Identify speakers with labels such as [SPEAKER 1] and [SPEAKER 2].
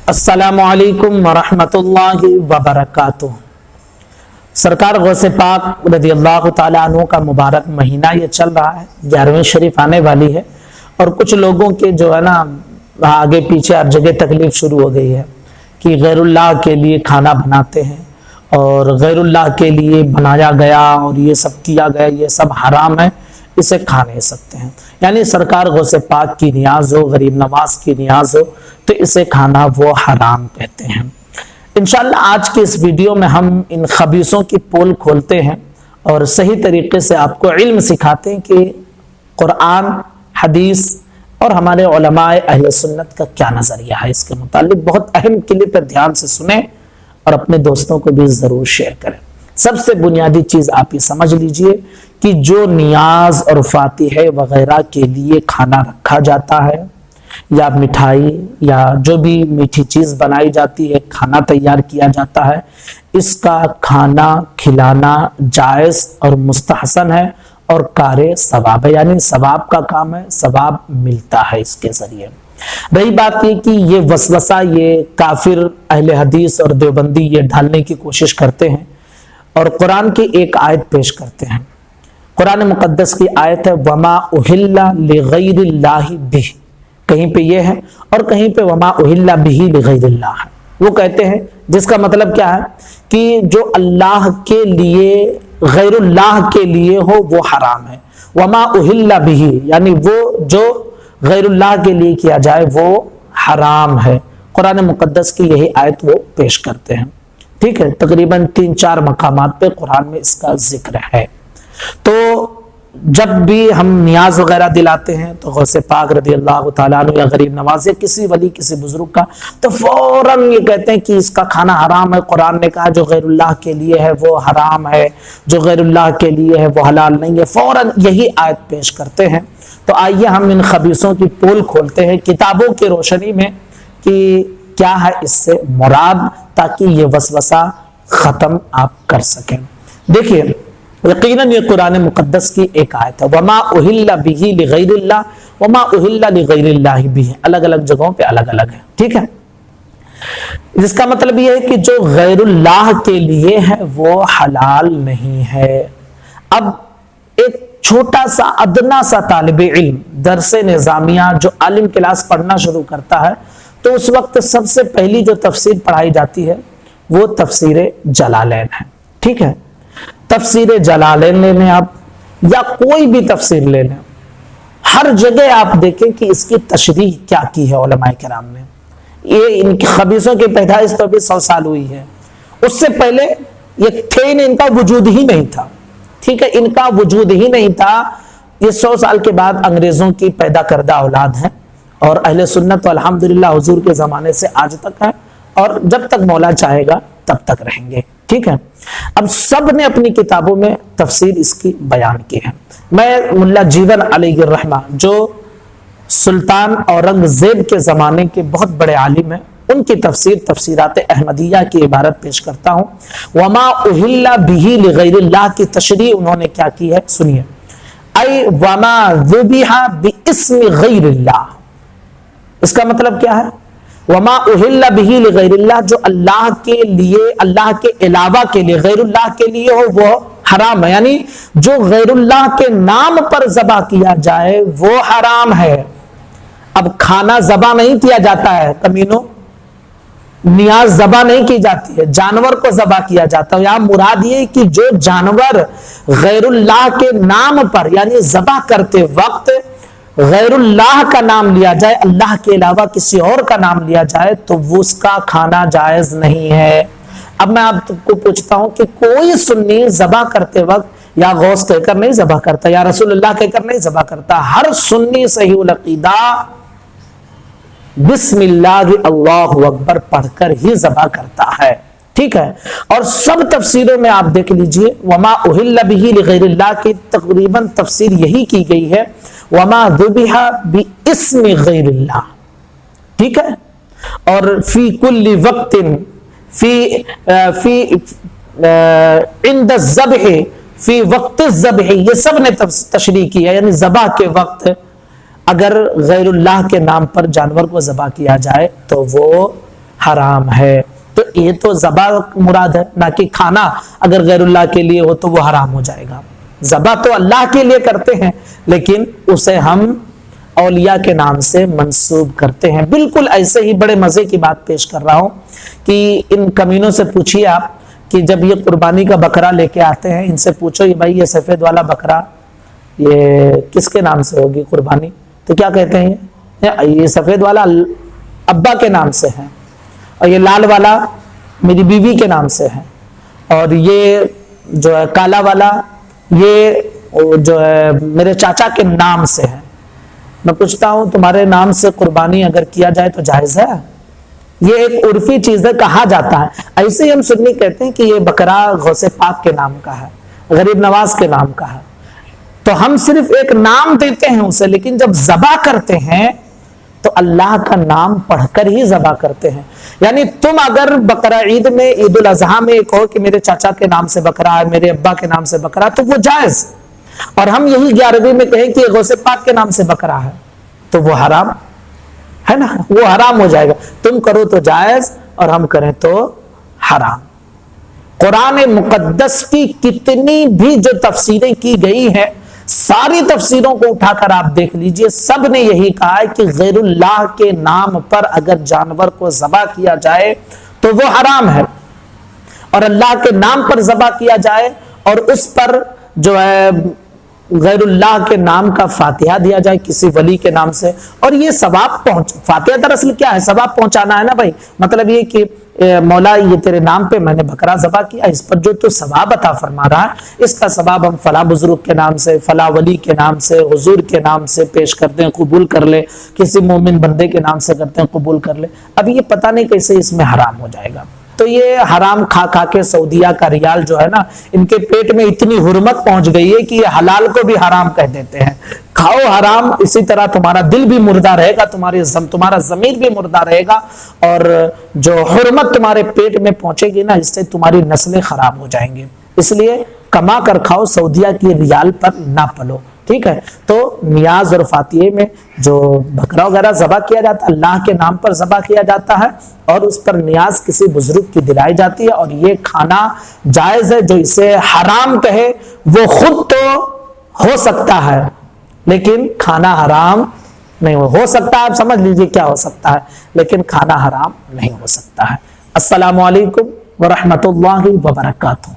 [SPEAKER 1] السلام علیکم ورحمۃ اللہ وبرکاتہ۔ سرکار غوث پاک رضی اللہ تعالیٰ عنہ کا مبارک مہینہ یہ چل رہا ہے، 11ویں شریف آنے والی ہے، اور کچھ لوگوں کے جو ہے نا آگے پیچھے ہر جگہ تکلیف شروع ہو گئی ہے کہ غیر اللہ کے لیے کھانا بناتے ہیں اور غیر اللہ کے لیے بنایا گیا اور یہ سب کیا گیا، یہ سب حرام ہے، اسے کھا نہیں سکتے ہیں۔ یعنی سرکار غوث پاک کی نیاز ہو، غریب نواز کی نیاز ہو تو اسے کھانا وہ حرام کہتے ہیں۔ انشاءاللہ آج کی اس ویڈیو میں ہم ان خبیثوں کی پول کھولتے ہیں اور صحیح طریقے سے آپ کو علم سکھاتے ہیں کہ قرآن، حدیث اور ہمارے علماء اہل سنت کا کیا نظریہ ہے اس کے متعلق۔ بہت اہم کلپ ہے، دھیان سے سنیں اور اپنے دوستوں کو بھی ضرور شیئر کریں۔ سب سے بنیادی چیز آپ یہ سمجھ لیجئے کہ جو نیاز اور فاتحہ وغیرہ کے لیے کھانا رکھا جاتا ہے یا مٹھائی یا جو بھی میٹھی چیز بنائی جاتی ہے، کھانا تیار کیا جاتا ہے، اس کا کھانا کھلانا جائز اور مستحسن ہے اور کار ثواب ہے، یعنی ثواب کا کام ہے، ثواب ملتا ہے اس کے ذریعے۔ رہی بات یہ کہ یہ وسوسہ یہ کافر اہل حدیث اور دیوبندی یہ ڈھالنے کی کوشش کرتے ہیں اور قرآن کی ایک آیت پیش کرتے ہیں۔ قرآن مقدس کی آیت ہے وَمَا أُحِلَّ لِغَيْرِ اللَّهِ بِهِ، کہیں پہ یہ ہے اور کہیں پہ وَمَا أُحِلَّ بِهِ لِغَيْرِ اللَّهِ۔ وہ کہتے ہیں جس کا مطلب کیا ہے کہ جو اللہ کے لیے غیر اللہ کے لیے ہو وہ حرام ہے۔ وَمَا أُحِلَّ بِهِ یعنی وہ جو غیر اللہ کے لیے کیا جائے وہ حرام ہے۔ قرآن مقدس کی یہی آیت وہ پیش کرتے ہیں، ٹھیک ہے۔ تقریباً 3-4 مقامات پہ قرآن میں اس کا ذکر ہے۔ تو جب بھی ہم نیاز وغیرہ دلاتے ہیں تو غوث پاک رضی اللہ تعالیٰ عنہ یا غریب نواز یا کسی ولی کسی بزرگ کا، تو فوراً یہ کہتے ہیں کہ اس کا کھانا حرام ہے، قرآن نے کہا جو غیر اللہ کے لیے ہے وہ حرام ہے، جو غیر اللہ کے لیے ہے وہ حلال نہیں ہے، فوراً یہی آیت پیش کرتے ہیں۔ تو آئیے ہم ان خبیثوں کی پول کھولتے ہیں کتابوں کی روشنی میں کہ کیا ہے اس سے مراد، تاکہ یہ وسوسہ ختم آپ کر سکیں۔ دیکھیے یقیناً یہ قرآن مقدس کی ایک آیت ہے، وَمَا أُحِلَّ بِهِ لِغَيْرِ اللَّهِ وَمَا أُحِلَّ لِغَيْرِ اللَّهِ بِهِ، الگ الگ جگہوں پہ الگ الگ ہے، ٹھیک ہے۔ جس کا مطلب یہ ہے کہ جو غیر اللہ کے لیے ہے وہ حلال نہیں ہے۔ اب ایک چھوٹا سا ادنا سا طالب علم درس نظامیہ جو عالم کلاس پڑھنا شروع کرتا ہے تو اس وقت سب سے پہلی جو تفسیر پڑھائی جاتی ہے وہ تفسیر جلالین ہے، ٹھیک ہے۔ تفسیر جلالین لے لیں آپ یا کوئی بھی تفسیر لے لیں، ہر جگہ آپ دیکھیں کہ اس کی تشریح کیا کی ہے علماء کرام نے۔ یہ ان کی خبیثوں کی پیدائش تو ابھی 100 سال ہوئی ہے، اس سے پہلے یہ تھے ہی نہیں، ان کا وجود ہی نہیں تھا، ٹھیک ہے، ان کا وجود ہی نہیں تھا۔ یہ 100 سال کے بعد انگریزوں کی پیدا کردہ اولاد ہے اور اہل سنت تو الحمدللہ حضور کے زمانے سے آج تک ہے اور جب تک مولا چاہے گا تب تک رہیں گے، ٹھیک ہے۔ اب سب نے اپنی کتابوں میں تفسیر اس کی بیان کی ہے۔ میں ملا جیون علیہ الرحمہ جو سلطان اورنگزیب کے زمانے کے بہت بڑے عالم ہیں، ان کی تفسیر تفسیرات احمدیہ کی عبارت پیش کرتا ہوں۔ وما اہل بہ لغیر اللہ کی تشریح انہوں نے کیا کی ہے سنیے، ای وما ذبح باسم غیر اللہ، اس کا مطلب کیا ہے؟ وما اہل بہ لغیر اللہ، جو اللہ کے لیے، اللہ کے علاوہ کے لیے، غیر اللہ کے لیے ہو وہ حرام ہے، یعنی جو غیر اللہ کے نام پر ذبح کیا جائے وہ حرام ہے۔ اب کھانا ذبح نہیں کیا جاتا ہے کمینوں، نیاز ذبح نہیں کی جاتی ہے، جانور کو ذبح کیا جاتا ہے۔ یہاں مراد یہ کہ جو جانور غیر اللہ کے نام پر یعنی ذبح کرتے وقت غیر اللہ کا نام لیا جائے، اللہ کے علاوہ کسی اور کا نام لیا جائے تو وہ اس کا کھانا جائز نہیں ہے۔ اب میں آپ کو پوچھتا ہوں کہ کوئی سنی ذبح کرتے وقت یا غوث کہہ کر نہیں ذبح کرتا یا رسول اللہ کہہ کر نہیں ذبح کرتا، ہر سنی صحیح العقیدہ بسم اللہ اللہ اکبر پڑھ کر ہی ذبح کرتا ہے، ٹھیک ہے۔ اور سب تفسیروں میں آپ دیکھ لیجئے وما اہل بہ لغیر اللہ کی تقریباً تفسیر یہی کی گئی ہے، وما ذبح باسم غیر اللہ، ٹھیک ہے۔ اور فی کل وقت فی عند الذبح فی وقت الذبح، یہ سب نے تشریح کی ہے، یعنی ذبح کے وقت اگر غیر اللہ کے نام پر جانور کو ذبح کیا جائے تو وہ حرام ہے۔ تو یہ تو ذبح مراد ہے، نہ کہ کھانا اگر غیر اللہ کے لیے ہو تو وہ حرام ہو جائے گا۔ ذبح تو اللہ کے لیے کرتے ہیں لیکن اسے ہم اولیاء کے نام سے منسوب کرتے ہیں۔ بالکل ایسے ہی بڑے مزے کی بات پیش کر رہا ہوں کہ ان کمینوں سے پوچھیے آپ کہ جب یہ قربانی کا بکرا لے کے آتے ہیں، ان سے پوچھو یہ بھائی یہ سفید والا بکرا یہ کس کے نام سے ہوگی قربانی، تو کیا کہتے ہیں؟ یہ سفید والا ابا کے نام سے ہے، اور یہ لال والا میری بیوی کے نام سے ہے، اور یہ جو ہے کالا والا یہ جو ہے میرے چاچا کے نام سے ہے۔ میں پوچھتا ہوں تمہارے نام سے قربانی اگر کیا جائے تو جائز ہے؟ یہ ایک عرفی چیز ہے، کہا جاتا ہے۔ ایسے ہی ہم سنی کہتے ہیں کہ یہ بکرا غوث پاک کے نام کا ہے، غریب نواز کے نام کا ہے، تو ہم صرف ایک نام دیتے ہیں اسے، لیکن جب ذبح کرتے ہیں تو اللہ کا نام پڑھ کر ہی ذبح کرتے ہیں۔ یعنی تم اگر بقرہ عید میں عید الاضحیٰ میں کہو کہ میرے چاچا کے نام سے بکرا ہے، میرے ابا کے نام سے بکرا، تو وہ جائز، اور ہم یہی 11ویں میں کہیں کہ یہ غوث پاک کے نام سے بکرا ہے تو وہ حرام ہے نا، وہ حرام ہو جائے گا۔ تم کرو تو جائز اور ہم کریں تو حرام۔ قرآن مقدس کی کتنی بھی جو تفسیریں کی گئی ہیں، ساری تفسیروں کو اٹھا کر آپ دیکھ لیجئے، سب نے یہی کہا ہے کہ غیر اللہ کے نام پر اگر جانور کو ذبح کیا جائے تو وہ حرام ہے، اور اللہ کے نام پر ذبح کیا جائے اور اس پر جو ہے غیر اللہ کے نام کا فاتحہ دیا جائے کسی ولی کے نام سے، اور یہ ثواب فاتحہ دراصل کیا ہے؟ ثواب پہنچانا ہے نا بھائی۔ مطلب یہ کہ مولا یہ تیرے نام پہ میں نے بکرا ذبح کیا، اس پر جو تو ثواب عطا فرما رہا ہے، اس کا ثواب ہم فلاں بزرگ کے نام سے، فلاں ولی کے نام سے، حضور کے نام سے پیش کرتے ہیں، قبول کر لے، کسی مومن بندے کے نام سے کرتے ہیں، قبول کر لے۔ اب یہ پتہ نہیں کیسے اس میں حرام ہو جائے گا۔ تو یہ حرام کھا کھا کے سعودیہ کا ریال جو ہے نا، ان کے پیٹ میں اتنی حرمت پہنچ گئی ہے کہ یہ حلال کو بھی حرام کہہ دیتے ہیں۔ کھاؤ حرام، اسی طرح تمہارا دل بھی مردہ رہے گا، تمہارا ضمیر بھی مردہ رہے گا، اور جو حرمت تمہارے پیٹ میں پہنچے گی نا، اس سے تمہاری نسلیں خراب ہو جائیں گی۔ اس لیے کما کر کھاؤ، سعودیہ کی ریال پر نہ پلو، ٹھیک ہے؟ تو نیاز اور فاتحے میں جو بکرا وغیرہ ذبح کیا جاتا ہے، اللہ کے نام پر ذبح کیا جاتا ہے، اور اس پر نیاز کسی بزرگ کی دلائی جاتی ہے، اور یہ کھانا جائز ہے۔ جو اسے حرام کہے وہ خود تو ہو سکتا ہے لیکن کھانا حرام نہیں ہو سکتا ہے۔ آپ سمجھ لیجئے کیا ہو سکتا ہے، لیکن کھانا حرام نہیں ہو سکتا ہے۔ السلام علیکم ورحمۃ اللہ وبرکاتہ۔